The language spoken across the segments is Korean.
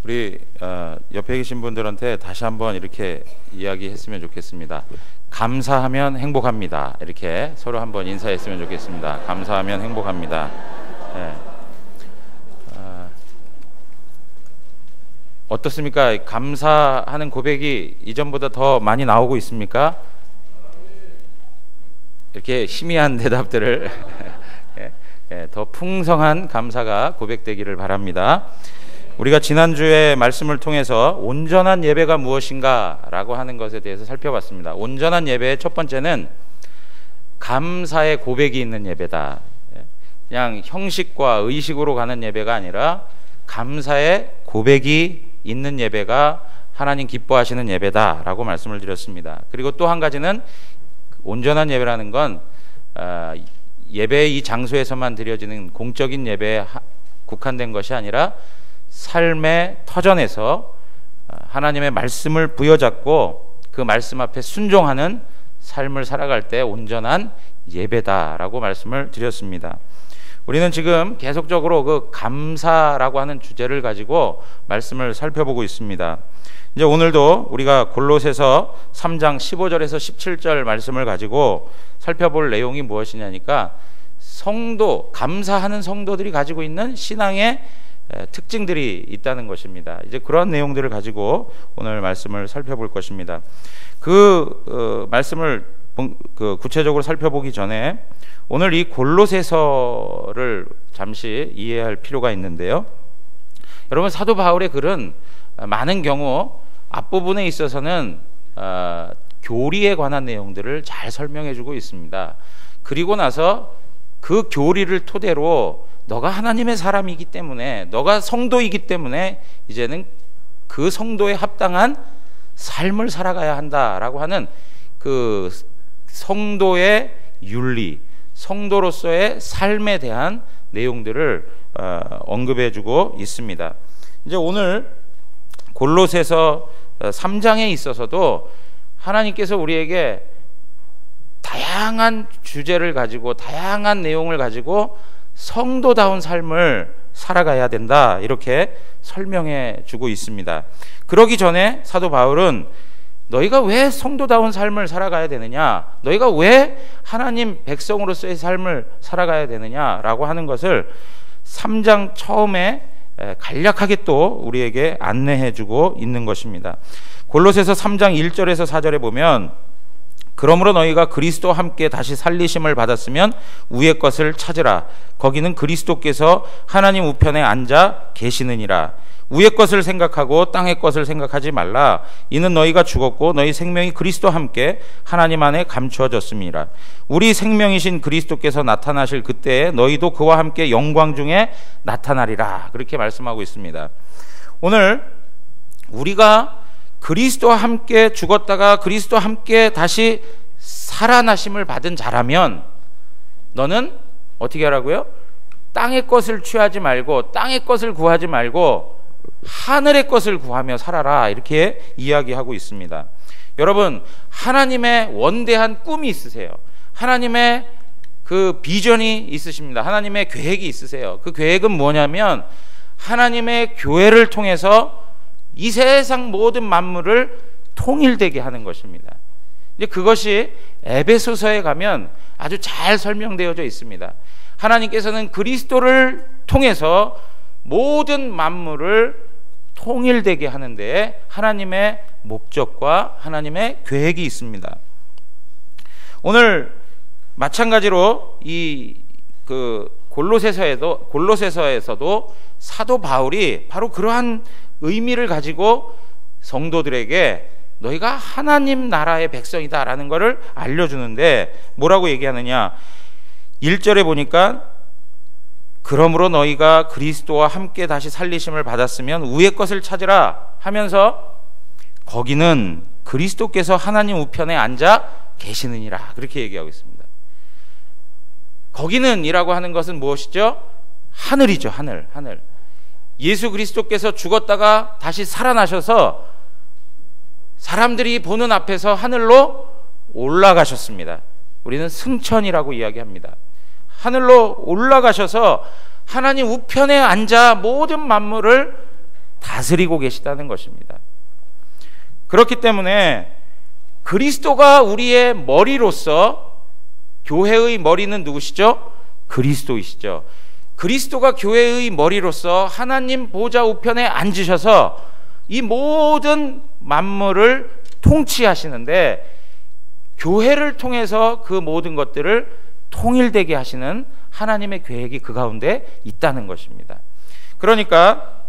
우리 옆에 계신 분들한테 다시 한번 이렇게 이야기했으면 좋겠습니다. 감사하면 행복합니다. 이렇게 서로 한번 인사했으면 좋겠습니다. 감사하면 행복합니다. 네. 어떻습니까? 감사하는 고백이 이전보다 더 많이 나오고 있습니까? 이렇게 희미한 대답들을 더 풍성한 감사가 고백되기를 바랍니다. 우리가 지난주에 말씀을 통해서 온전한 예배가 무엇인가 라고 하는 것에 대해서 살펴봤습니다. 온전한 예배의 첫 번째는 감사의 고백이 있는 예배다. 그냥 형식과 의식으로 가는 예배가 아니라 감사의 고백이 있는 예배가 하나님 기뻐하시는 예배다 라고 말씀을 드렸습니다. 그리고 또 한 가지는 온전한 예배라는 건 예배의 이 장소에서만 드려지는 공적인 예배에 국한된 것이 아니라 삶의 터전에서 하나님의 말씀을 부여잡고 그 말씀 앞에 순종하는 삶을 살아갈 때 온전한 예배다라고 말씀을 드렸습니다. 우리는 지금 계속적으로 그 감사라고 하는 주제를 가지고 말씀을 살펴보고 있습니다. 이제 오늘도 우리가 골로새서 3장 15절에서 17절 말씀을 가지고 살펴볼 내용이 무엇이냐니까 성도, 감사하는 성도들이 가지고 있는 신앙의 특징들이 있다는 것입니다. 이제 그런 내용들을 가지고 오늘 말씀을 살펴볼 것입니다. 말씀을 구체적으로 살펴보기 전에 오늘 이 골로새서를 잠시 이해할 필요가 있는데요. 여러분, 사도 바울의 글은 많은 경우 앞부분에 있어서는 교리에 관한 내용들을 잘 설명해주고 있습니다. 그리고 나서 그 교리를 토대로 너가 하나님의 사람이기 때문에, 너가 성도이기 때문에 이제는 그 성도에 합당한 삶을 살아가야 한다라고 하는 그 성도의 윤리, 성도로서의 삶에 대한 내용들을 언급해주고 있습니다. 이제 오늘 골로새서 3장에 있어서도 하나님께서 우리에게 다양한 주제를 가지고 다양한 내용을 가지고 성도다운 삶을 살아가야 된다, 이렇게 설명해 주고 있습니다. 그러기 전에 사도 바울은 너희가 왜 성도다운 삶을 살아가야 되느냐, 너희가 왜 하나님 백성으로서의 삶을 살아가야 되느냐라고 하는 것을 3장 처음에 간략하게 또 우리에게 안내해 주고 있는 것입니다. 골로새서 3장 1절에서 4절에 보면 그러므로 너희가 그리스도와 함께 다시 살리심을 받았으면 위의 것을 찾으라. 거기는 그리스도께서 하나님 우편에 앉아 계시느니라. 위의 것을 생각하고 땅의 것을 생각하지 말라. 이는 너희가 죽었고 너희 생명이 그리스도와 함께 하나님 안에 감추어졌음이라. 우리 생명이신 그리스도께서 나타나실 그때에 너희도 그와 함께 영광 중에 나타나리라. 그렇게 말씀하고 있습니다. 오늘 우리가 그리스도와 함께 죽었다가 그리스도와 함께 다시 살아나심을 받은 자라면 너는 어떻게 하라고요? 땅의 것을 취하지 말고 땅의 것을 구하지 말고 하늘의 것을 구하며 살아라, 이렇게 이야기하고 있습니다. 여러분, 하나님의 원대한 꿈이 있으세요. 하나님의 그 비전이 있으십니다. 하나님의 계획이 있으세요. 그 계획은 뭐냐면 하나님의 교회를 통해서 이 세상 모든 만물을 통일되게 하는 것입니다. 이제 그것이 에베소서에 가면 아주 잘 설명되어져 있습니다. 하나님께서는 그리스도를 통해서 모든 만물을 통일되게 하는데 하나님의 목적과 하나님의 계획이 있습니다. 오늘 마찬가지로 이 골로새서에서도 사도 바울이 바로 그러한 의미를 가지고 성도들에게 너희가 하나님 나라의 백성이다라는 것을 알려주는데 뭐라고 얘기하느냐, 1절에 보니까 그러므로 너희가 그리스도와 함께 다시 살리심을 받았으면 위의 것을 찾으라 하면서 거기는 그리스도께서 하나님 우편에 앉아 계시느니라, 그렇게 얘기하고 있습니다. 거기는 이라고 하는 것은 무엇이죠? 하늘이죠. 하늘. 예수 그리스도께서 죽었다가 다시 살아나셔서 사람들이 보는 앞에서 하늘로 올라가셨습니다. 우리는 승천이라고 이야기합니다. 하늘로 올라가셔서 하나님 우편에 앉아 모든 만물을 다스리고 계시다는 것입니다. 그렇기 때문에 그리스도가 우리의 머리로서, 교회의 머리는 누구시죠? 그리스도이시죠. 그리스도가 교회의 머리로서 하나님 보좌 우편에 앉으셔서 이 모든 만물을 통치하시는데, 교회를 통해서 그 모든 것들을 통일되게 하시는 하나님의 계획이 그 가운데 있다는 것입니다. 그러니까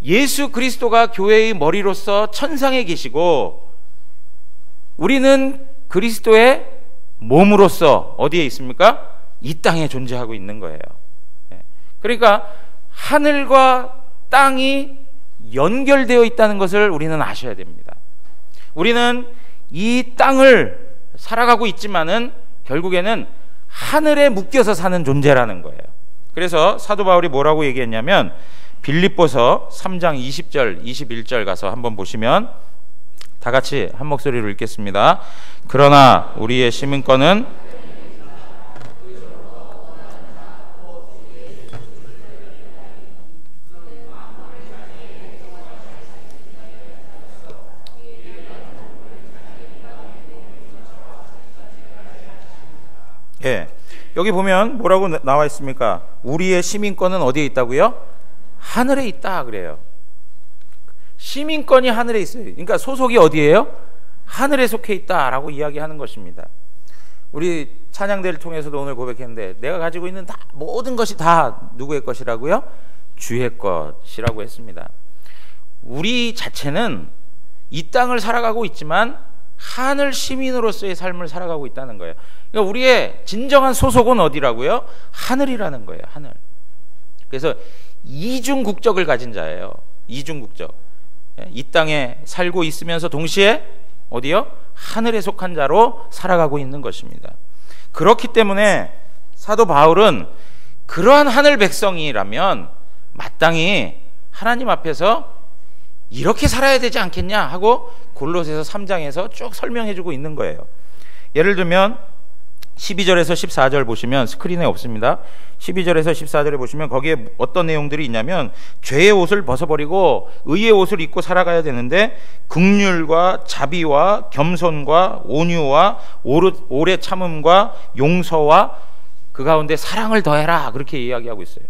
예수 그리스도가 교회의 머리로서 천상에 계시고, 우리는 그리스도의 몸으로서 어디에 있습니까? 이 땅에 존재하고 있는 거예요. 그러니까 하늘과 땅이 연결되어 있다는 것을 우리는 아셔야 됩니다. 우리는 이 땅을 살아가고 있지만은 결국에는 하늘에 묶여서 사는 존재라는 거예요. 그래서 사도 바울이 뭐라고 얘기했냐면, 빌립보서 3장 20절 21절 가서 한번 보시면 다 같이 한 목소리로 읽겠습니다. 그러나 우리의 시민권은 여기 보면 뭐라고 나와 있습니까? 우리의 시민권은 어디에 있다고요? 하늘에 있다 그래요. 시민권이 하늘에 있어요. 그러니까 소속이 어디예요? 하늘에 속해 있다라고 이야기하는 것입니다. 우리 찬양대를 통해서도 오늘 고백했는데, 내가 가지고 있는 모든 것이 다 누구의 것이라고요? 주의 것이라고 했습니다. 우리 자체는 이 땅을 살아가고 있지만 하늘 시민으로서의 삶을 살아가고 있다는 거예요. 그러니까 우리의 진정한 소속은 어디라고요? 하늘이라는 거예요. 하늘. 그래서 이중 국적을 가진 자예요. 이중 국적. 이 땅에 살고 있으면서 동시에 어디요? 하늘에 속한 자로 살아가고 있는 것입니다. 그렇기 때문에 사도 바울은 그러한 하늘 백성이라면 마땅히 하나님 앞에서 이렇게 살아야 되지 않겠냐 하고 골로새서 3장에서 쭉 설명해주고 있는 거예요. 예를 들면 12절에서 14절 보시면, 스크린에 없습니다. 12절에서 14절에 보시면 거기에 어떤 내용들이 있냐면, 죄의 옷을 벗어버리고 의의 옷을 입고 살아가야 되는데, 긍휼과 자비와 겸손과 온유와 오래 참음과 용서와 그 가운데 사랑을 더해라, 그렇게 이야기하고 있어요.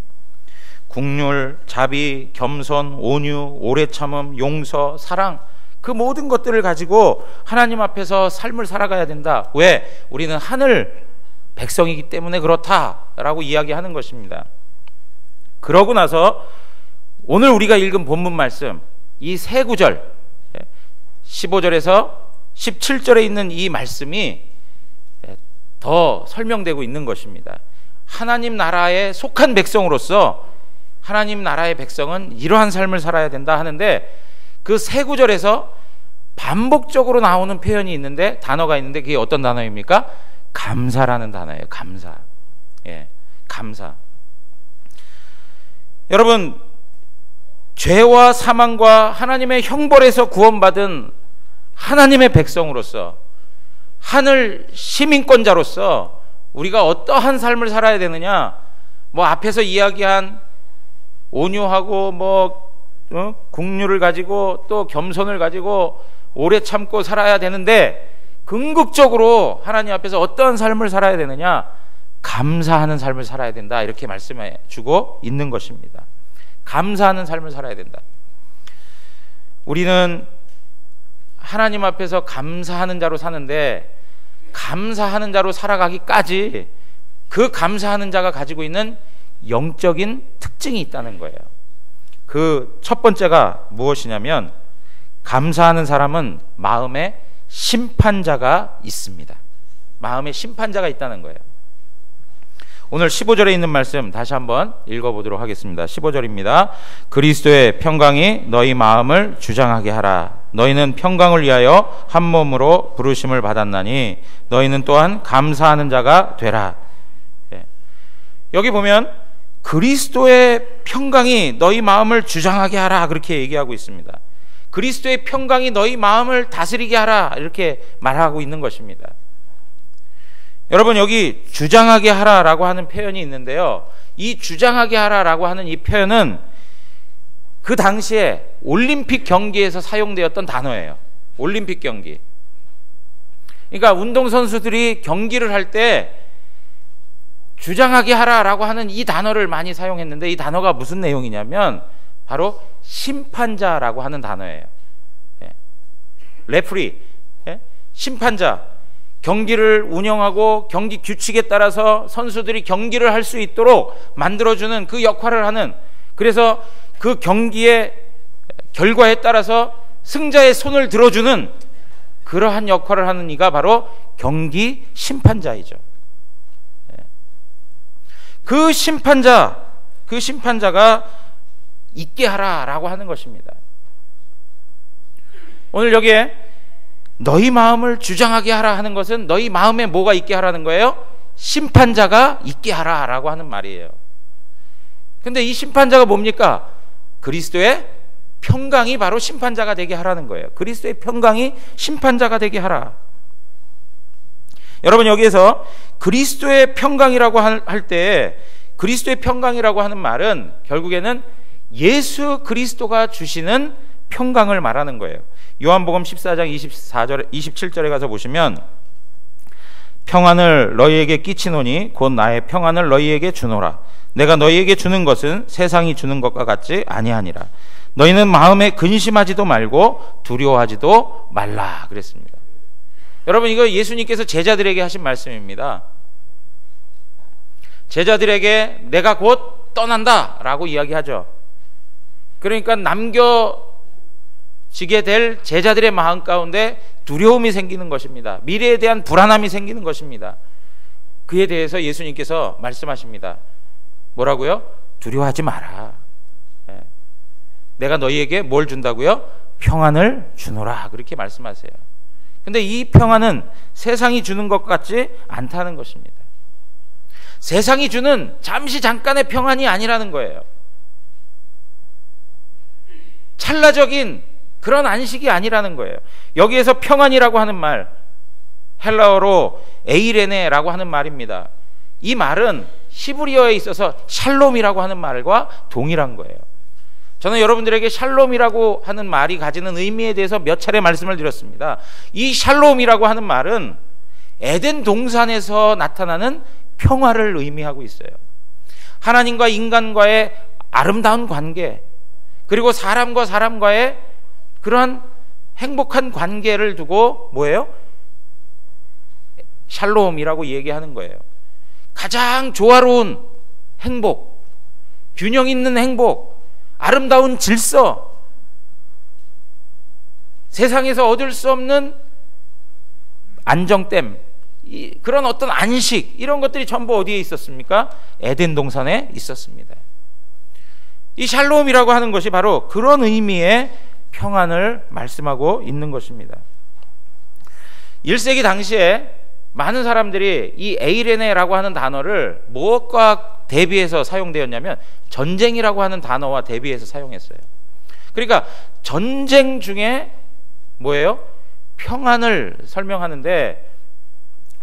긍휼, 자비, 겸손, 온유, 오래 참음, 용서, 사랑, 그 모든 것들을 가지고 하나님 앞에서 삶을 살아가야 된다. 왜? 우리는 하늘 백성이기 때문에 그렇다라고 이야기하는 것입니다. 그러고 나서 오늘 우리가 읽은 본문 말씀, 이 세 구절 15절에서 17절에 있는 이 말씀이 더 설명되고 있는 것입니다. 하나님 나라에 속한 백성으로서 하나님 나라의 백성은 이러한 삶을 살아야 된다 하는데, 그 세 구절에서 반복적으로 나오는 표현이 있는데, 단어가 있는데, 그게 어떤 단어입니까? 감사라는 단어예요. 감사. 감사. 여러분, 죄와 사망과 하나님의 형벌에서 구원받은 하나님의 백성으로서, 하늘 시민권자로서 우리가 어떠한 삶을 살아야 되느냐? 뭐 앞에서 이야기한 온유하고 긍휼을 가지고 또 겸손을 가지고 오래 참고 살아야 되는데, 궁극적으로 하나님 앞에서 어떠한 삶을 살아야 되느냐? 감사하는 삶을 살아야 된다, 이렇게 말씀해 주고 있는 것입니다. 감사하는 삶을 살아야 된다. 우리는 하나님 앞에서 감사하는 자로 사는데, 감사하는 자로 살아가기까지 그 감사하는 자가 가지고 있는 영적인 특징이 있다는 거예요. 그 첫 번째가 무엇이냐면, 감사하는 사람은 마음에 심판자가 있습니다. 마음에 심판자가 있다는 거예요. 오늘 15절에 있는 말씀 다시 한번 읽어보도록 하겠습니다. 15절입니다. 그리스도의 평강이 너희 마음을 주장하게 하라. 너희는 평강을 위하여 한 몸으로 부르심을 받았나니 너희는 또한 감사하는 자가 되라. 여기 보면 그리스도의 평강이 너희 마음을 주장하게 하라, 그렇게 얘기하고 있습니다. 그리스도의 평강이 너희 마음을 다스리게 하라, 이렇게 말하고 있는 것입니다. 여러분, 여기 주장하게 하라라고 하는 표현이 있는데요, 이 주장하게 하라라고 하는 이 표현은 그 당시에 올림픽 경기에서 사용되었던 단어예요. 올림픽 경기. 그러니까 운동선수들이 경기를 할 때 주장하게 하라라고 하는 이 단어를 많이 사용했는데, 이 단어가 무슨 내용이냐면 바로 심판자라고 하는 단어예요. 레프리, 심판자. 경기를 운영하고 경기 규칙에 따라서 선수들이 경기를 할 수 있도록 만들어주는 그 역할을 하는, 그래서 그 경기의 결과에 따라서 승자의 손을 들어주는 그러한 역할을 하는 이가 바로 경기 심판자이죠. 그 심판자가 있게 하라라고 하는 것입니다. 오늘 여기에 너희 마음을 주장하게 하라 하는 것은 너희 마음에 뭐가 있게 하라는 거예요? 심판자가 있게 하라라고 하는 말이에요. 근데 이 심판자가 뭡니까? 그리스도의 평강이 바로 심판자가 되게 하라는 거예요. 그리스도의 평강이 심판자가 되게 하라. 여러분, 여기에서 그리스도의 평강이라고 할 때, 그리스도의 평강이라고 하는 말은 결국에는 예수 그리스도가 주시는 평강을 말하는 거예요. 요한복음 14장 27절에 가서 보시면, 평안을 너희에게 끼치노니 곧 나의 평안을 너희에게 주노라. 내가 너희에게 주는 것은 세상이 주는 것과 같지 아니하니라. 너희는 마음에 근심하지도 말고 두려워하지도 말라 그랬습니다. 여러분, 이거 예수님께서 제자들에게 하신 말씀입니다. 제자들에게 내가 곧 떠난다 라고 이야기하죠. 그러니까 남겨지게 될 제자들의 마음 가운데 두려움이 생기는 것입니다. 미래에 대한 불안함이 생기는 것입니다. 그에 대해서 예수님께서 말씀하십니다. 뭐라고요? 두려워하지 마라. 내가 너희에게 뭘 준다고요? 평안을 주노라. 그렇게 말씀하세요. 근데 이 평안은 세상이 주는 것 같지 않다는 것입니다. 세상이 주는 잠깐의 평안이 아니라는 거예요. 찰나적인 그런 안식이 아니라는 거예요. 여기에서 평안이라고 하는 말, 헬라어로 에이레네라고 하는 말입니다. 이 말은 히브리어에 있어서 샬롬이라고 하는 말과 동일한 거예요. 저는 여러분들에게 샬롬이라고 하는 말이 가지는 의미에 대해서 몇 차례 말씀을 드렸습니다. 이 샬롬이라고 하는 말은 에덴 동산에서 나타나는 평화를 의미하고 있어요. 하나님과 인간과의 아름다운 관계, 그리고 사람과 사람과의 그러한 행복한 관계를 두고 뭐예요? 샬롬이라고 얘기하는 거예요. 가장 조화로운 행복, 균형 있는 행복, 아름다운 질서, 세상에서 얻을 수 없는 안정됨, 그런 어떤 안식, 이런 것들이 전부 어디에 있었습니까? 에덴 동산에 있었습니다. 이 샬롬이라고 하는 것이 바로 그런 의미의 평안을 말씀하고 있는 것입니다. 1세기 당시에 많은 사람들이 이 에이레네라고 하는 단어를 무엇과 대비해서 사용되었냐면 전쟁이라고 하는 단어와 대비해서 사용했어요. 그러니까 전쟁 중에 뭐예요? 평안을 설명하는데,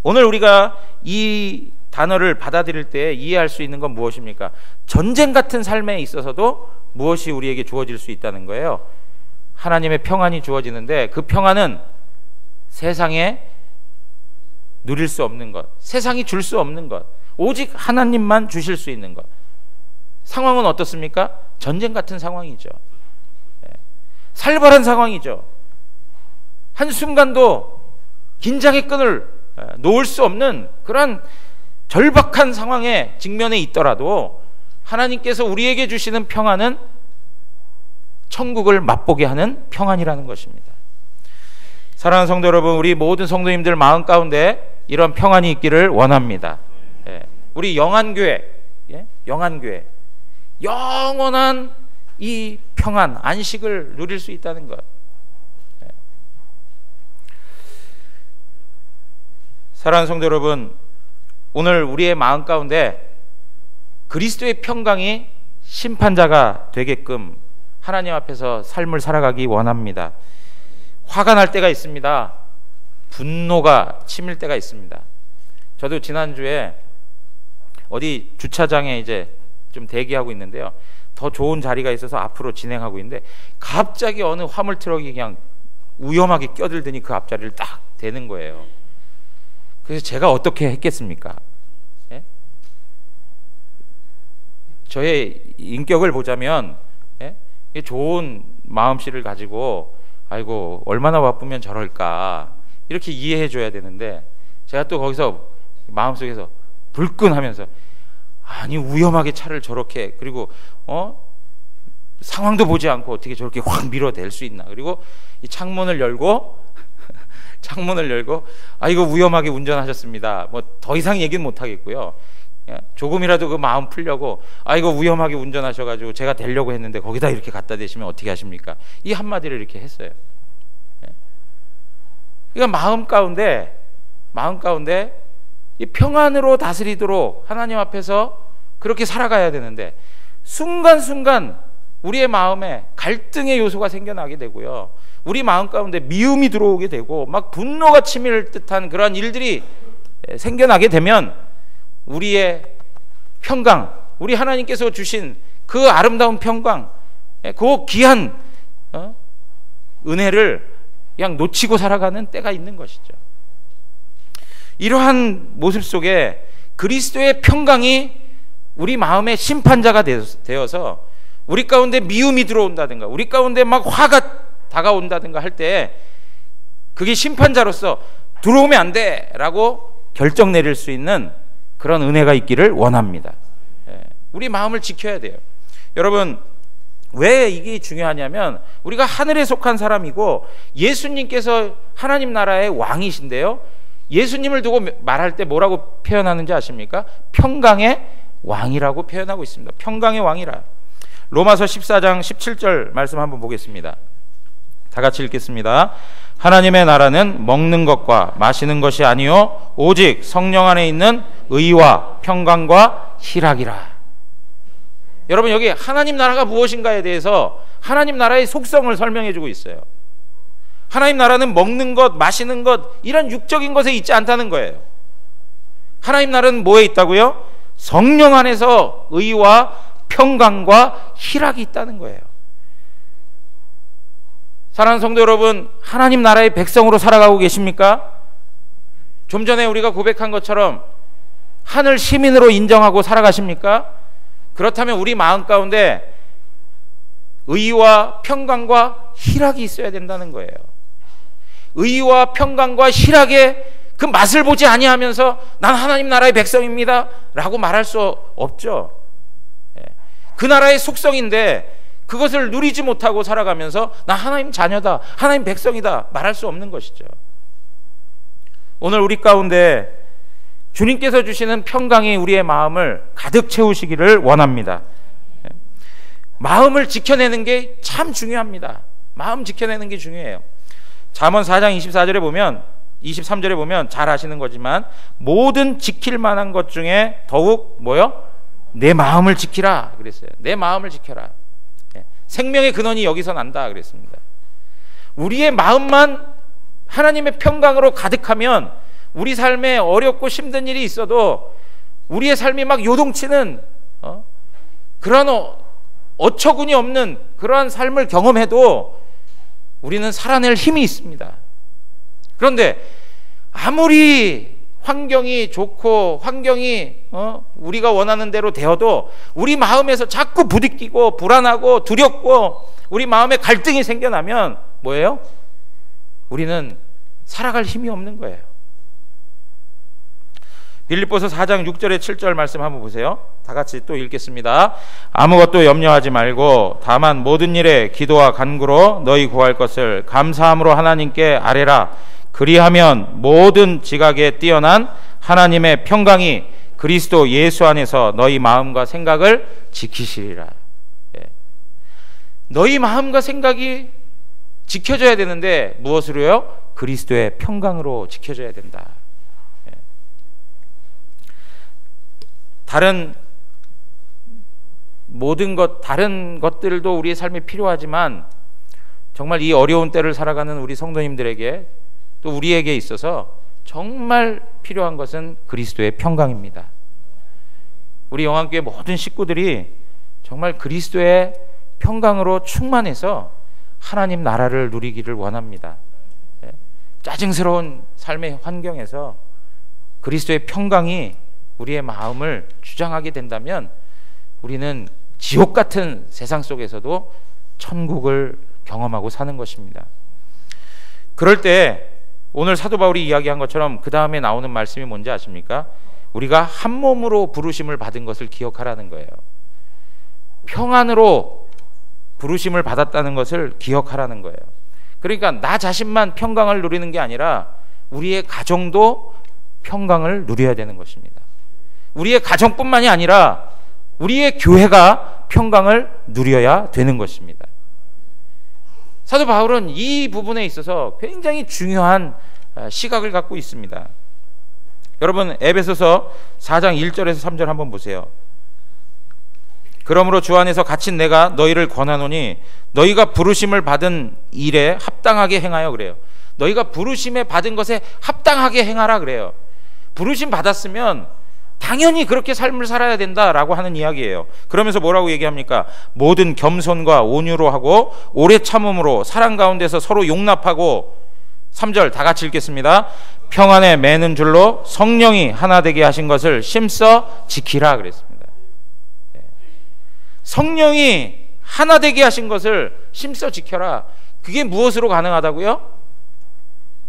오늘 우리가 이 단어를 받아들일 때 이해할 수 있는 건 무엇입니까? 전쟁 같은 삶에 있어서도 무엇이 우리에게 주어질 수 있다는 거예요. 하나님의 평안이 주어지는데, 그 평안은 세상에 누릴 수 없는 것, 세상이 줄 수 없는 것, 오직 하나님만 주실 수 있는 것. 상황은 어떻습니까? 전쟁 같은 상황이죠. 살벌한 상황이죠. 한순간도 긴장의 끈을 놓을 수 없는 그런 절박한 상황에 직면해 있더라도 하나님께서 우리에게 주시는 평안은 천국을 맛보게 하는 평안이라는 것입니다. 사랑하는 성도 여러분, 우리 모든 성도님들 마음 가운데 이런 평안이 있기를 원합니다. 우리 영안교회, 영안교회, 영원한 이 평안, 안식을 누릴 수 있다는 것. 사랑하는 성도 여러분, 오늘 우리의 마음 가운데 그리스도의 평강이 심판자가 되게끔 하나님 앞에서 삶을 살아가기 원합니다. 화가 날 때가 있습니다. 분노가 치밀 때가 있습니다. 저도 지난주에 어디 주차장에 이제 좀 대기하고 있는데요. 더 좋은 자리가 있어서 앞으로 진행하고 있는데 갑자기 어느 화물 트럭이 그냥 위험하게 껴들더니 그 앞자리를 딱 대는 거예요. 그래서 제가 어떻게 했겠습니까? 예? 저의 인격을 보자면 예? 좋은 마음씨를 가지고 아이고 얼마나 바쁘면 저럴까 이렇게 이해해 줘야 되는데 제가 또 거기서 마음속에서 불끈하면서 아니 위험하게 차를 저렇게 그리고 상황도 보지 않고 어떻게 저렇게 확 밀어댈 수 있나. 그리고 이 창문을 열고 아 이거 위험하게 운전하셨습니다. 뭐 더 이상 얘기는 못 하겠고요. 조금이라도 그 마음 풀려고 아 이거 위험하게 운전하셔가지고 제가 대려고 했는데 거기다 이렇게 갖다 대시면 어떻게 하십니까? 이 한마디를 이렇게 했어요. 그러니까 마음 가운데 이 평안으로 다스리도록 하나님 앞에서 그렇게 살아가야 되는데 순간순간 우리의 마음에 갈등의 요소가 생겨나게 되고요. 우리 마음 가운데 미움이 들어오게 되고 막 분노가 치밀 듯한 그러한 일들이 생겨나게 되면 우리의 평강, 우리 하나님께서 주신 그 아름다운 평강, 그 귀한 은혜를 그냥 놓치고 살아가는 때가 있는 것이죠. 이러한 모습 속에 그리스도의 평강이 우리 마음의 심판자가 되어서 우리 가운데 미움이 들어온다든가 우리 가운데 막 화가 다가온다든가 할 때 그게 심판자로서 들어오면 안 돼 라고 결정 내릴 수 있는 그런 은혜가 있기를 원합니다. 우리 마음을 지켜야 돼요. 여러분 왜 이게 중요하냐면 우리가 하늘에 속한 사람이고 예수님께서 하나님 나라의 왕이신데요. 예수님을 두고 말할 때 뭐라고 표현하는지 아십니까? 평강의 왕이라고 표현하고 있습니다. 평강의 왕이라. 로마서 14장 17절 말씀 한번 보겠습니다. 다 같이 읽겠습니다. 하나님의 나라는 먹는 것과 마시는 것이 아니요 오직 성령 안에 있는 의와 평강과 희락이라. 여러분 여기 하나님 나라가 무엇인가에 대해서 하나님 나라의 속성을 설명해 주고 있어요. 하나님 나라는 먹는 것, 마시는 것 이런 육적인 것에 있지 않다는 거예요. 하나님 나라는 뭐에 있다고요? 성령 안에서 의와 평강과 희락이 있다는 거예요. 사랑하는 성도 여러분, 하나님 나라의 백성으로 살아가고 계십니까? 좀 전에 우리가 고백한 것처럼 하늘 시민으로 인정하고 살아가십니까? 그렇다면 우리 마음 가운데 의와 평강과 희락이 있어야 된다는 거예요. 의와 평강과 희락의 그 맛을 보지 아니하면서 난 하나님 나라의 백성입니다 라고 말할 수 없죠. 그 나라의 속성인데 그것을 누리지 못하고 살아가면서 나 하나님 자녀다, 하나님 백성이다 말할 수 없는 것이죠. 오늘 우리 가운데 주님께서 주시는 평강이 우리의 마음을 가득 채우시기를 원합니다. 마음을 지켜내는 게 참 중요합니다. 마음 지켜내는 게 중요해요. 잠언 4장 24절에 보면 23절에 보면 잘 아시는 거지만 모든 지킬 만한 것 중에 더욱 뭐요? 내 마음을 지키라 그랬어요. 내 마음을 지켜라. 생명의 근원이 여기서 난다 그랬습니다. 우리의 마음만 하나님의 평강으로 가득하면 우리 삶에 어렵고 힘든 일이 있어도 우리의 삶이 막 요동치는 그러한 어처구니 없는 그러한 삶을 경험해도 우리는 살아낼 힘이 있습니다. 그런데 아무리 환경이 좋고 환경이 우리가 원하는 대로 되어도 우리 마음에서 자꾸 부딪히고 불안하고 두렵고 우리 마음에 갈등이 생겨나면 뭐예요? 우리는 살아갈 힘이 없는 거예요. 빌립보서 4장 6절에 7절 말씀 한번 보세요. 다 같이 또 읽겠습니다. 아무것도 염려하지 말고 다만 모든 일에 기도와 간구로 너희 구할 것을 감사함으로 하나님께 아뢰라. 그리하면 모든 지각에 뛰어난 하나님의 평강이 그리스도 예수 안에서 너희 마음과 생각을 지키시리라. 너희 마음과 생각이 지켜져야 되는데 무엇으로요? 그리스도의 평강으로 지켜져야 된다. 다른 모든 다른 것들도 우리의 삶에 필요하지만 정말 이 어려운 때를 살아가는 우리 성도님들에게 또 우리에게 있어서 정말 필요한 것은 그리스도의 평강입니다. 우리 영안교회 모든 식구들이 정말 그리스도의 평강으로 충만해서 하나님 나라를 누리기를 원합니다. 짜증스러운 삶의 환경에서 그리스도의 평강이 우리의 마음을 주장하게 된다면 우리는 지옥 같은 세상 속에서도 천국을 경험하고 사는 것입니다. 그럴 때 오늘 사도 바울이 이야기한 것처럼 그 다음에 나오는 말씀이 뭔지 아십니까? 우리가 한 몸으로 부르심을 받은 것을 기억하라는 거예요. 평안으로 부르심을 받았다는 것을 기억하라는 거예요. 그러니까 나 자신만 평강을 누리는 게 아니라 우리의 가정도 평강을 누려야 되는 것입니다. 우리의 가정뿐만이 아니라 우리의 교회가 평강을 누려야 되는 것입니다. 사도 바울은 이 부분에 있어서 굉장히 중요한 시각을 갖고 있습니다. 여러분 에베소서 4장 1절에서 3절 한번 보세요. 그러므로 주 안에서 갇힌 내가 너희를 권하노니 너희가 부르심을 받은 일에 합당하게 행하여 그래요. 너희가 부르심에 받은 것에 합당하게 행하라 그래요. 부르심 받았으면 당연히 그렇게 삶을 살아야 된다라고 하는 이야기예요. 그러면서 뭐라고 얘기합니까? 모든 겸손과 온유로 하고 오래 참음으로 사랑 가운데서 서로 용납하고 3절 다 같이 읽겠습니다. 평안에 매는 줄로 성령이 하나 되게 하신 것을 심써 지키라 그랬습니다. 성령이 하나 되게 하신 것을 심써 지켜라. 그게 무엇으로 가능하다고요?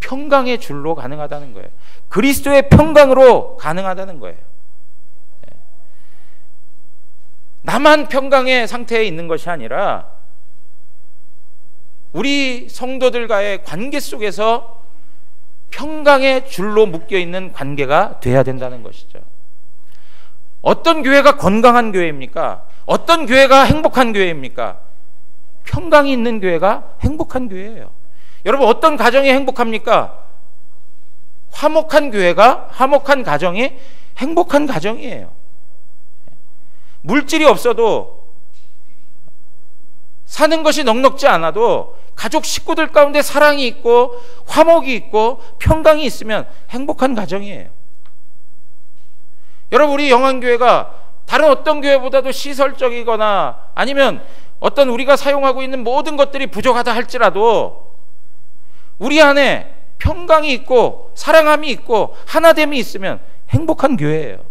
평강의 줄로 가능하다는 거예요. 그리스도의 평강으로 가능하다는 거예요. 나만 평강의 상태에 있는 것이 아니라 우리 성도들과의 관계 속에서 평강의 줄로 묶여있는 관계가 돼야 된다는 것이죠. 어떤 교회가 건강한 교회입니까? 어떤 교회가 행복한 교회입니까? 평강이 있는 교회가 행복한 교회예요. 여러분 어떤 가정이 행복합니까? 화목한 교회가, 화목한 가정이 행복한 가정이에요. 물질이 없어도 사는 것이 넉넉지 않아도 가족 식구들 가운데 사랑이 있고 화목이 있고 평강이 있으면 행복한 가정이에요. 여러분 우리 영안교회가 다른 어떤 교회보다도 시설적이거나 아니면 어떤 우리가 사용하고 있는 모든 것들이 부족하다 할지라도 우리 안에 평강이 있고 사랑함이 있고 하나됨이 있으면 행복한 교회예요.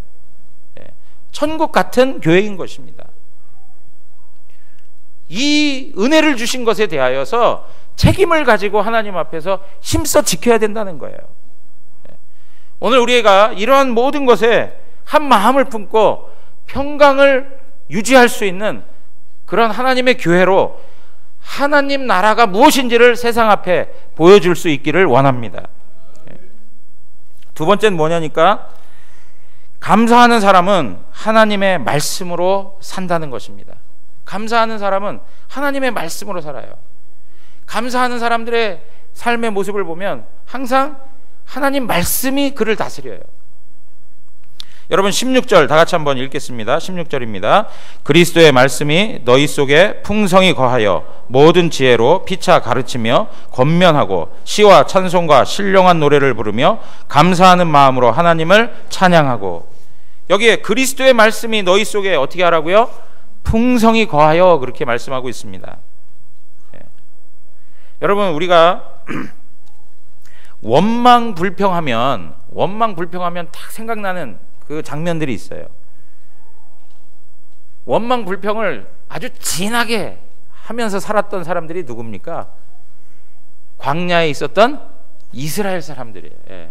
천국 같은 교회인 것입니다. 이 은혜를 주신 것에 대하여서 책임을 가지고 하나님 앞에서 힘써 지켜야 된다는 거예요. 오늘 우리가 이러한 모든 것에 한 마음을 품고 평강을 유지할 수 있는 그런 하나님의 교회로 하나님 나라가 무엇인지를 세상 앞에 보여줄 수 있기를 원합니다. 두 번째는 뭐냐니까 감사하는 사람은 하나님의 말씀으로 산다는 것입니다. 감사하는 사람은 하나님의 말씀으로 살아요. 감사하는 사람들의 삶의 모습을 보면 항상 하나님 말씀이 그를 다스려요. 여러분 16절 다 같이 한번 읽겠습니다. 16절입니다. 그리스도의 말씀이 너희 속에 풍성히 거하여 모든 지혜로 피차 가르치며 권면하고 시와 찬송과 신령한 노래를 부르며 감사하는 마음으로 하나님을 찬양하고. 여기에 그리스도의 말씀이 너희 속에 어떻게 하라고요? 풍성히 거하여 그렇게 말씀하고 있습니다. 여러분 우리가 원망 불평하면 딱 생각나는 그 장면들이 있어요. 원망 불평을 아주 진하게 하면서 살았던 사람들이 누굽니까? 광야에 있었던 이스라엘 사람들이에요.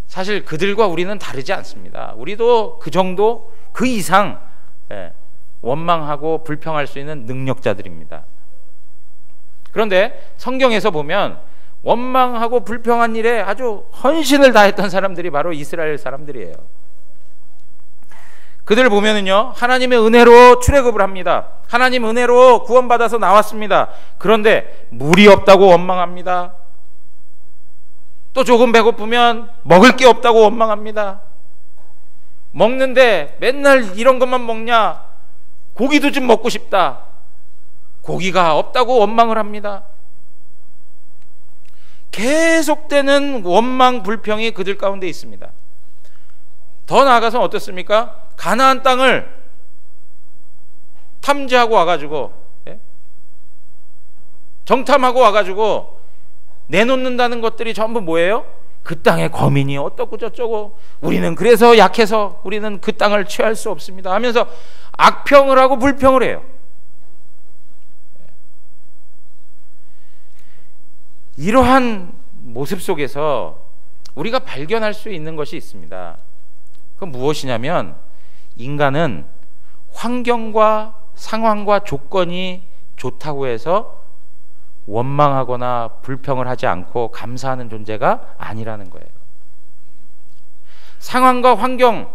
사실 그들과 우리는 다르지 않습니다. 우리도 그 정도 그 이상 원망하고 불평할 수 있는 능력자들입니다. 그런데 성경에서 보면 원망하고 불평한 일에 아주 헌신을 다했던 사람들이 바로 이스라엘 사람들이에요. 그들을 보면은요, 하나님의 은혜로 출애굽을 합니다. 하나님 은혜로 구원받아서 나왔습니다. 그런데 물이 없다고 원망합니다. 또 조금 배고프면 먹을 게 없다고 원망합니다. 먹는데 맨날 이런 것만 먹냐? 고기도 좀 먹고 싶다. 고기가 없다고 원망을 합니다. 계속되는 원망 불평이 그들 가운데 있습니다. 더 나아가서 어떻습니까? 가나안 땅을 함지하고 와가지고, 예? 정탐하고 와가지고 내놓는다는 것들이 전부 뭐예요? 그 땅의 거민이 어떻고 저쩌고, 우리는 그래서 약해서 우리는 그 땅을 취할 수 없습니다 하면서 악평을 하고 불평을 해요. 이러한 모습 속에서 우리가 발견할 수 있는 것이 있습니다. 그건 무엇이냐면, 인간은 환경과 상황과 조건이 좋다고 해서 원망하거나 불평을 하지 않고 감사하는 존재가 아니라는 거예요. 상황과 환경,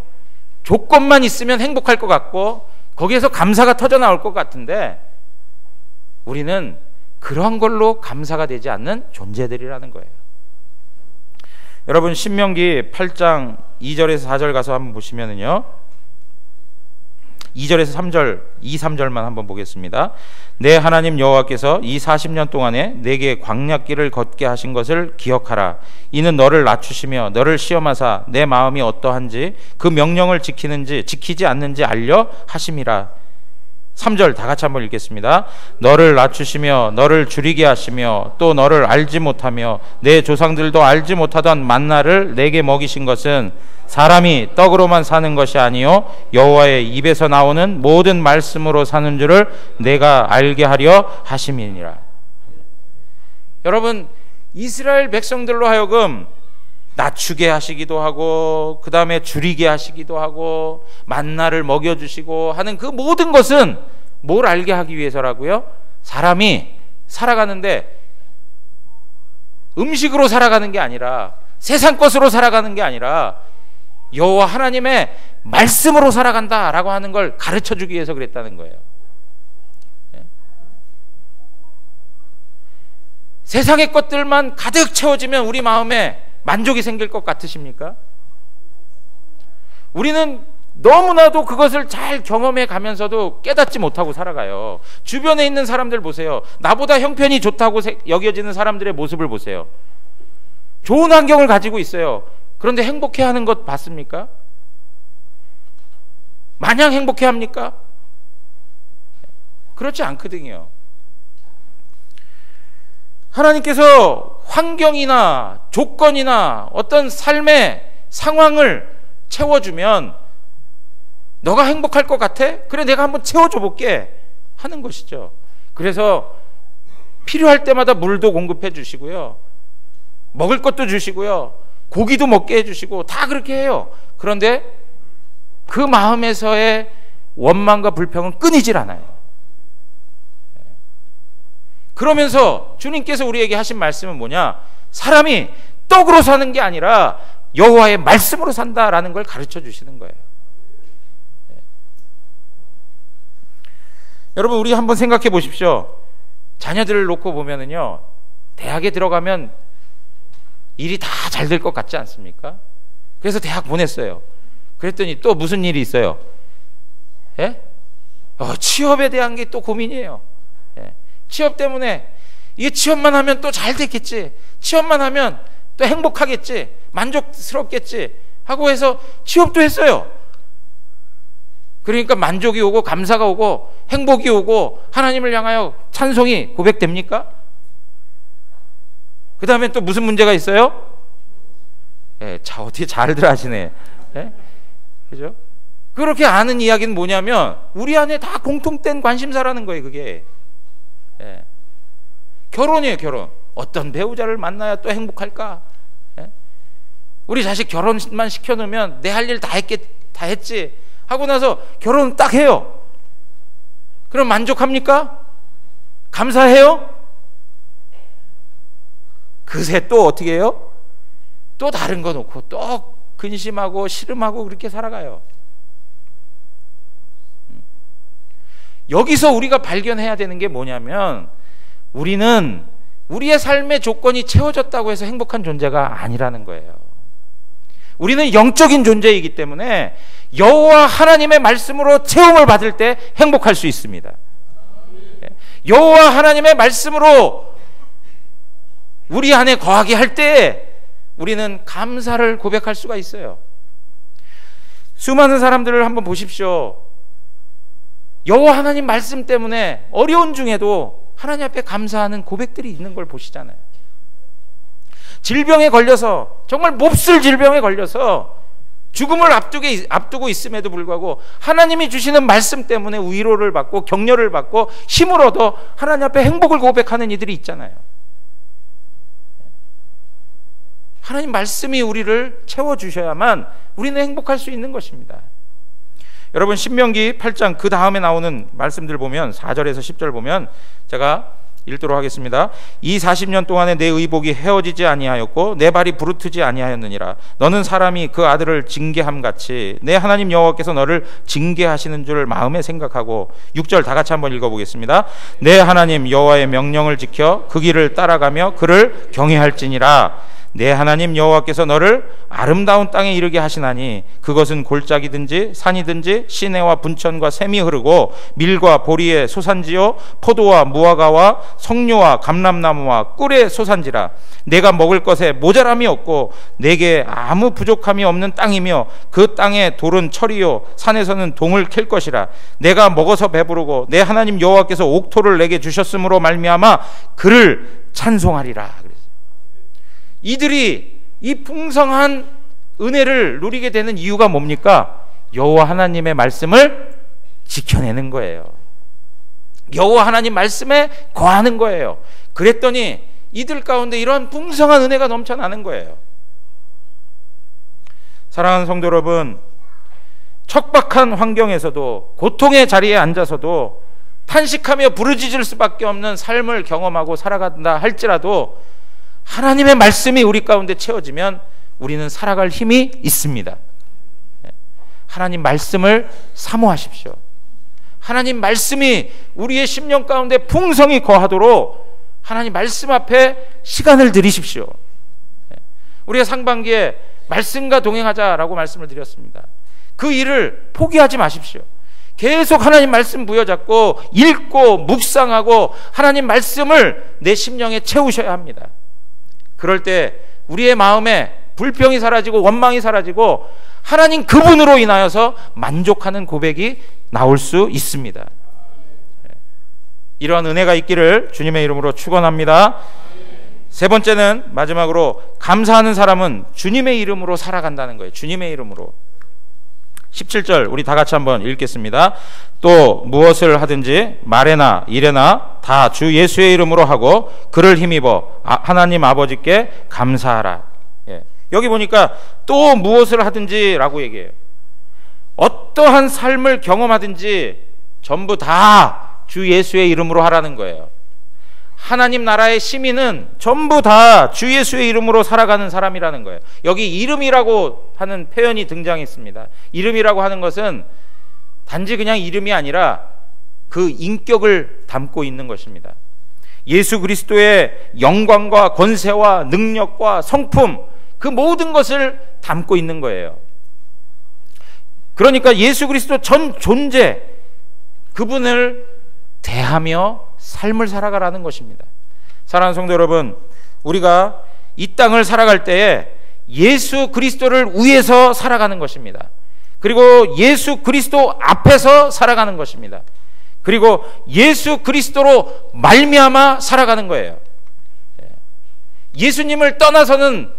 조건만 있으면 행복할 것 같고 거기에서 감사가 터져 나올 것 같은데, 우리는 그러한 걸로 감사가 되지 않는 존재들이라는 거예요. 여러분, 신명기 8장 2절에서 4절 가서 한번 보시면은요, 2절에서 3절, 2, 3절만 한번 보겠습니다. 내 하나님 여호와께서 이 40년 동안에 내게 광야길을 걷게 하신 것을 기억하라. 이는 너를 낮추시며 너를 시험하사 내 마음이 어떠한지 그 명령을 지키는지 지키지 않는지 알려 하심이라. 3절 다 같이 한번 읽겠습니다. 너를 낮추시며 너를 줄이게 하시며 또 너를 알지 못하며 내 조상들도 알지 못하던 만나를 내게 먹이신 것은 사람이 떡으로만 사는 것이 아니요 여호와의 입에서 나오는 모든 말씀으로 사는 줄을 내가 알게 하려 하심이니라. 여러분, 이스라엘 백성들로 하여금 낮추게 하시기도 하고 그 다음에 줄이게 하시기도 하고 만나를 먹여주시고 하는 그 모든 것은 뭘 알게 하기 위해서라고요? 사람이 살아가는데 음식으로 살아가는 게 아니라, 세상 것으로 살아가는 게 아니라 여호와 하나님의 말씀으로 살아간다라고 하는 걸 가르쳐 주기 위해서 그랬다는 거예요. 세상의 것들만 가득 채워지면 우리 마음에 만족이 생길 것 같으십니까? 우리는 너무나도 그것을 잘 경험해 가면서도 깨닫지 못하고 살아가요. 주변에 있는 사람들 보세요. 나보다 형편이 좋다고 여겨지는 사람들의 모습을 보세요. 좋은 환경을 가지고 있어요. 그런데 행복해하는 것 봤습니까? 마냥 행복해합니까? 그렇지 않거든요. 하나님께서 환경이나 조건이나 어떤 삶의 상황을 채워주면 너가 행복할 것 같아? 그래, 내가 한번 채워줘 볼게 하는 것이죠. 그래서 필요할 때마다 물도 공급해 주시고요, 먹을 것도 주시고요, 고기도 먹게 해주시고 다 그렇게 해요. 그런데 그 마음에서의 원망과 불평은 끊이질 않아요. 그러면서 주님께서 우리에게 하신 말씀은 뭐냐? 사람이 떡으로 사는 게 아니라 여호와의 말씀으로 산다라는 걸 가르쳐 주시는 거예요. 여러분, 우리 한번 생각해 보십시오. 자녀들을 놓고 보면은요, 대학에 들어가면 일이 다 잘 될 것 같지 않습니까? 그래서 대학 보냈어요. 그랬더니 또 무슨 일이 있어요? 예? 취업에 대한 게 또 고민이에요. 예. 취업 때문에 이게 취업만 하면 또 잘 됐겠지, 취업만 하면 또 행복하겠지, 만족스럽겠지 하고 해서 취업도 했어요. 그러니까 만족이 오고 감사가 오고 행복이 오고 하나님을 향하여 찬송이 고백됩니까? 그 다음에 또 무슨 문제가 있어요? 예, 어떻게 잘들 하시네. 예? 그죠? 그렇게 아는 이야기는 뭐냐면 우리 안에 다 공통된 관심사라는 거예요, 그게. 예. 결혼이에요, 결혼. 어떤 배우자를 만나야 또 행복할까? 예? 우리 자식 결혼만 시켜놓으면 내 할 일 다 했지 하고 나서 결혼 딱 해요. 그럼 만족합니까? 감사해요? 그새 또 어떻게 해요? 또 다른 거 놓고 또 근심하고 시름하고 그렇게 살아가요. 여기서 우리가 발견해야 되는 게 뭐냐면, 우리는 우리의 삶의 조건이 채워졌다고 해서 행복한 존재가 아니라는 거예요. 우리는 영적인 존재이기 때문에 여호와 하나님의 말씀으로 채움을 받을 때 행복할 수 있습니다. 여호와 하나님의 말씀으로 우리 안에 거하게 할 때 우리는 감사를 고백할 수가 있어요. 수많은 사람들을 한번 보십시오. 여호와 하나님 말씀 때문에 어려운 중에도 하나님 앞에 감사하는 고백들이 있는 걸 보시잖아요. 질병에 걸려서, 정말 몹쓸 질병에 걸려서 죽음을 앞두고 있음에도 불구하고 하나님이 주시는 말씀 때문에 위로를 받고 격려를 받고 힘을 얻어 하나님 앞에 행복을 고백하는 이들이 있잖아요. 하나님 말씀이 우리를 채워주셔야만 우리는 행복할 수 있는 것입니다. 여러분, 신명기 8장 그 다음에 나오는 말씀들 보면 4절에서 10절 보면 제가 읽도록 하겠습니다. 이 40년 동안에 내 의복이 헤어지지 아니하였고 내 발이 부르트지 아니하였느니라. 너는 사람이 그 아들을 징계함같이 내 하나님 여호와께서 너를 징계하시는 줄 마음에 생각하고. 6절 다 같이 한번 읽어보겠습니다. 내 하나님 여호와의 명령을 지켜 그 길을 따라가며 그를 경외할지니라. 내 하나님 여호와께서 너를 아름다운 땅에 이르게 하시나니 그것은 골짜기든지 산이든지 시내와 분천과 샘이 흐르고 밀과 보리의 소산지요 포도와 무화과와 석류와 감람나무와 꿀의 소산지라. 내가 먹을 것에 모자람이 없고 내게 아무 부족함이 없는 땅이며 그 땅의 돌은 철이요 산에서는 동을 캘 것이라. 내가 먹어서 배부르고 내 하나님 여호와께서 옥토를 내게 주셨으므로 말미암아 그를 찬송하리라. 이들이 이 풍성한 은혜를 누리게 되는 이유가 뭡니까? 여호와 하나님의 말씀을 지켜내는 거예요. 여호와 하나님 말씀에 거하는 거예요. 그랬더니 이들 가운데 이런 풍성한 은혜가 넘쳐나는 거예요. 사랑하는 성도 여러분, 척박한 환경에서도, 고통의 자리에 앉아서도 탄식하며 부르짖을 수밖에 없는 삶을 경험하고 살아간다 할지라도 하나님의 말씀이 우리 가운데 채워지면 우리는 살아갈 힘이 있습니다. 하나님 말씀을 사모하십시오. 하나님 말씀이 우리의 심령 가운데 풍성히 거하도록 하나님 말씀 앞에 시간을 들이십시오. 우리가 상반기에 말씀과 동행하자라고 말씀을 드렸습니다. 그 일을 포기하지 마십시오. 계속 하나님 말씀 부여잡고 읽고 묵상하고 하나님 말씀을 내 심령에 채우셔야 합니다. 그럴 때 우리의 마음에 불평이 사라지고 원망이 사라지고 하나님 그분으로 인하여서 만족하는 고백이 나올 수 있습니다. 이러한 은혜가 있기를 주님의 이름으로 축원합니다. 세 번째는 마지막으로 감사하는 사람은 주님의 이름으로 살아간다는 거예요. 주님의 이름으로. 17절 우리 다 같이 한번 읽겠습니다. 또 무엇을 하든지 말에나 일에나 다 주 예수의 이름으로 하고 그를 힘입어 하나님 아버지께 감사하라. 여기 보니까 또 무엇을 하든지 라고 얘기해요. 어떠한 삶을 경험하든지 전부 다 주 예수의 이름으로 하라는 거예요. 하나님 나라의 시민은 전부 다 주 예수의 이름으로 살아가는 사람이라는 거예요. 여기 이름이라고 하는 표현이 등장했습니다. 이름이라고 하는 것은 단지 그냥 이름이 아니라 그 인격을 담고 있는 것입니다. 예수 그리스도의 영광과 권세와 능력과 성품, 그 모든 것을 담고 있는 거예요. 그러니까 예수 그리스도 전 존재, 그분을 대하며 삶을 살아가라는 것입니다. 사랑하는 성도 여러분, 우리가 이 땅을 살아갈 때에 예수 그리스도를 위해서 살아가는 것입니다. 그리고 예수 그리스도 앞에서 살아가는 것입니다. 그리고 예수 그리스도로 말미암아 살아가는 거예요. 예수님을 떠나서는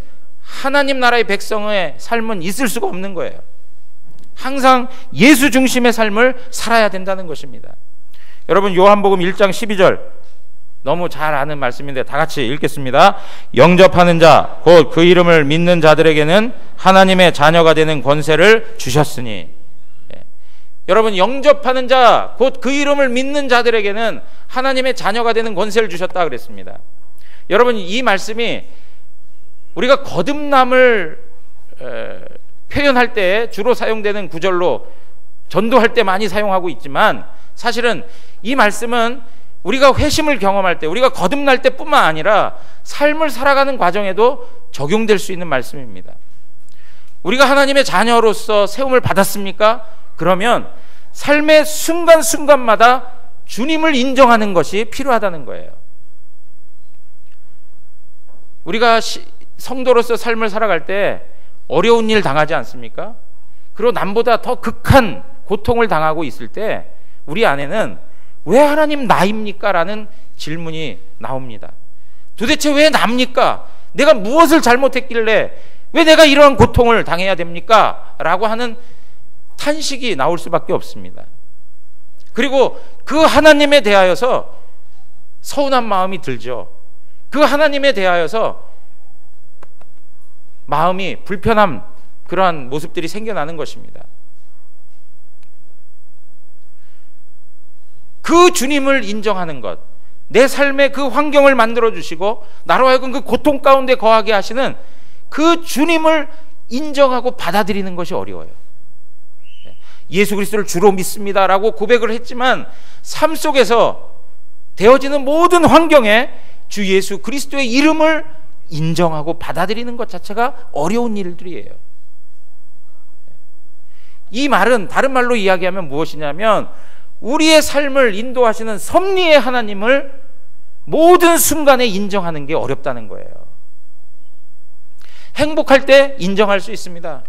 하나님 나라의 백성의 삶은 있을 수가 없는 거예요. 항상 예수 중심의 삶을 살아야 된다는 것입니다. 여러분, 요한복음 1장 12절 너무 잘 아는 말씀인데 다 같이 읽겠습니다. 영접하는 자 곧 그 이름을 믿는 자들에게는 하나님의 자녀가 되는 권세를 주셨으니. 여러분, 영접하는 자 곧 그 이름을 믿는 자들에게는 하나님의 자녀가 되는 권세를 주셨다 그랬습니다. 여러분, 이 말씀이 우리가 거듭남을 표현할 때 주로 사용되는 구절로 전도할 때 많이 사용하고 있지만, 사실은 이 말씀은 우리가 회심을 경험할 때, 우리가 거듭날 때뿐만 아니라 삶을 살아가는 과정에도 적용될 수 있는 말씀입니다. 우리가 하나님의 자녀로서 세움을 받았습니까? 그러면 삶의 순간순간마다 주님을 인정하는 것이 필요하다는 거예요. 우리가 성도로서 삶을 살아갈 때 어려운 일 당하지 않습니까? 그리고 남보다 더 극한 고통을 당하고 있을 때 우리 안에는 왜 하나님 나입니까? 라는 질문이 나옵니다. 도대체 왜 납니까? 내가 무엇을 잘못했길래 왜 내가 이러한 고통을 당해야 됩니까? 라고 하는 탄식이 나올 수밖에 없습니다. 그리고 그 하나님에 대하여서 서운한 마음이 들죠. 그 하나님에 대하여서 마음이 불편한 그러한 모습들이 생겨나는 것입니다. 그 주님을 인정하는 것, 내 삶의 그 환경을 만들어 주시고 나로 하여금 그 고통 가운데 거하게 하시는 그 주님을 인정하고 받아들이는 것이 어려워요. 예수 그리스도를 주로 믿습니다라고 고백을 했지만 삶 속에서 되어지는 모든 환경에 주 예수 그리스도의 이름을 인정하고 받아들이는 것 자체가 어려운 일들이에요. 이 말은 다른 말로 이야기하면 무엇이냐면 우리의 삶을 인도하시는 섭리의 하나님을 모든 순간에 인정하는 게 어렵다는 거예요. 행복할 때 인정할 수 있습니다.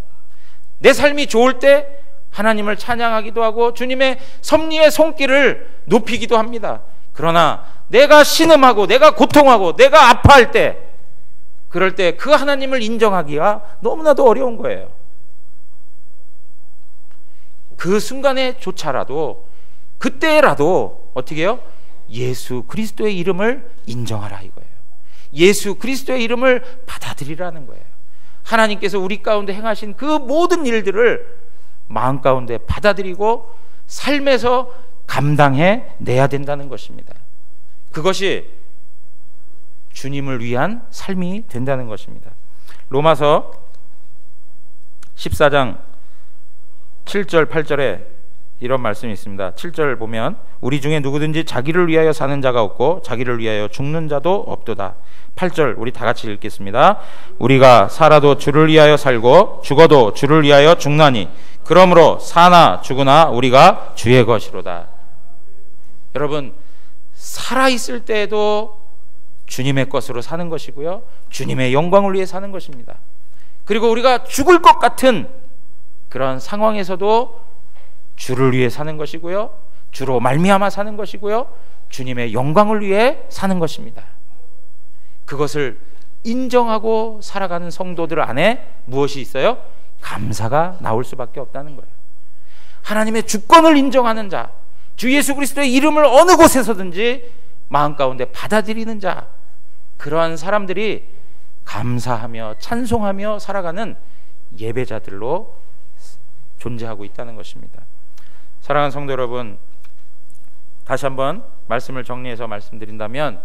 내 삶이 좋을 때 하나님을 찬양하기도 하고 주님의 섭리의 손길을 높이기도 합니다. 그러나 내가 신음하고 내가 고통하고 내가 아파할 때, 그럴 때 그 하나님을 인정하기가 너무나도 어려운 거예요. 그 순간에조차라도, 그때라도 어떻게 해요? 예수 그리스도의 이름을 인정하라 이거예요. 예수 그리스도의 이름을 받아들이라는 거예요. 하나님께서 우리 가운데 행하신 그 모든 일들을 마음 가운데 받아들이고 삶에서 감당해 내야 된다는 것입니다. 그것이 주님을 위한 삶이 된다는 것입니다. 로마서 14장 7절 8절에 이런 말씀이 있습니다. 7절 보면 우리 중에 누구든지 자기를 위하여 사는 자가 없고 자기를 위하여 죽는 자도 없도다. 8절 우리 다 같이 읽겠습니다. 우리가 살아도 주를 위하여 살고 죽어도 주를 위하여 죽나니 그러므로 사나 죽으나 우리가 주의 것이로다. 여러분, 살아있을 때에도 주님의 것으로 사는 것이고요, 주님의 영광을 위해 사는 것입니다. 그리고 우리가 죽을 것 같은 그런 상황에서도 주를 위해 사는 것이고요, 주로 말미암아 사는 것이고요, 주님의 영광을 위해 사는 것입니다. 그것을 인정하고 살아가는 성도들 안에 무엇이 있어요? 감사가 나올 수밖에 없다는 거예요. 하나님의 주권을 인정하는 자, 주 예수 그리스도의 이름을 어느 곳에서든지 마음 가운데 받아들이는 자, 그러한 사람들이 감사하며 찬송하며 살아가는 예배자들로 존재하고 있다는 것입니다. 사랑하는 성도 여러분, 다시 한번 말씀을 정리해서 말씀드린다면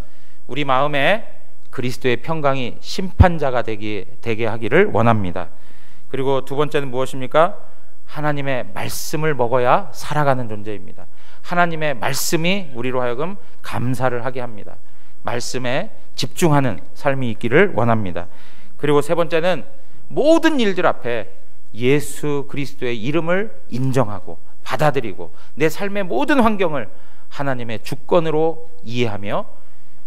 우리 마음에 그리스도의 평강이 심판자가 되게 하기를 원합니다. 그리고 두 번째는 무엇입니까? 하나님의 말씀을 먹어야 살아가는 존재입니다. 하나님의 말씀이 우리로 하여금 감사를 하게 합니다. 말씀에 집중하는 삶이 있기를 원합니다. 그리고 세 번째는 모든 일들 앞에 예수 그리스도의 이름을 인정하고 받아들이고 내 삶의 모든 환경을 하나님의 주권으로 이해하며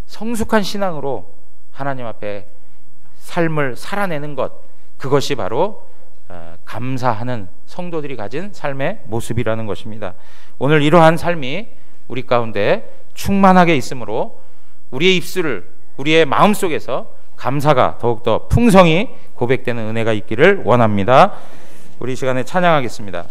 성숙한 신앙으로 하나님 앞에 삶을 살아내는 것, 그것이 바로 감사하는 성도들이 가진 삶의 모습이라는 것입니다. 오늘 이러한 삶이 우리 가운데 충만하게 있으므로 우리의 입술을, 우리의 마음속에서 감사가 더욱더 풍성히 고백되는 은혜가 있기를 원합니다. 우리 이 시간에 찬양하겠습니다.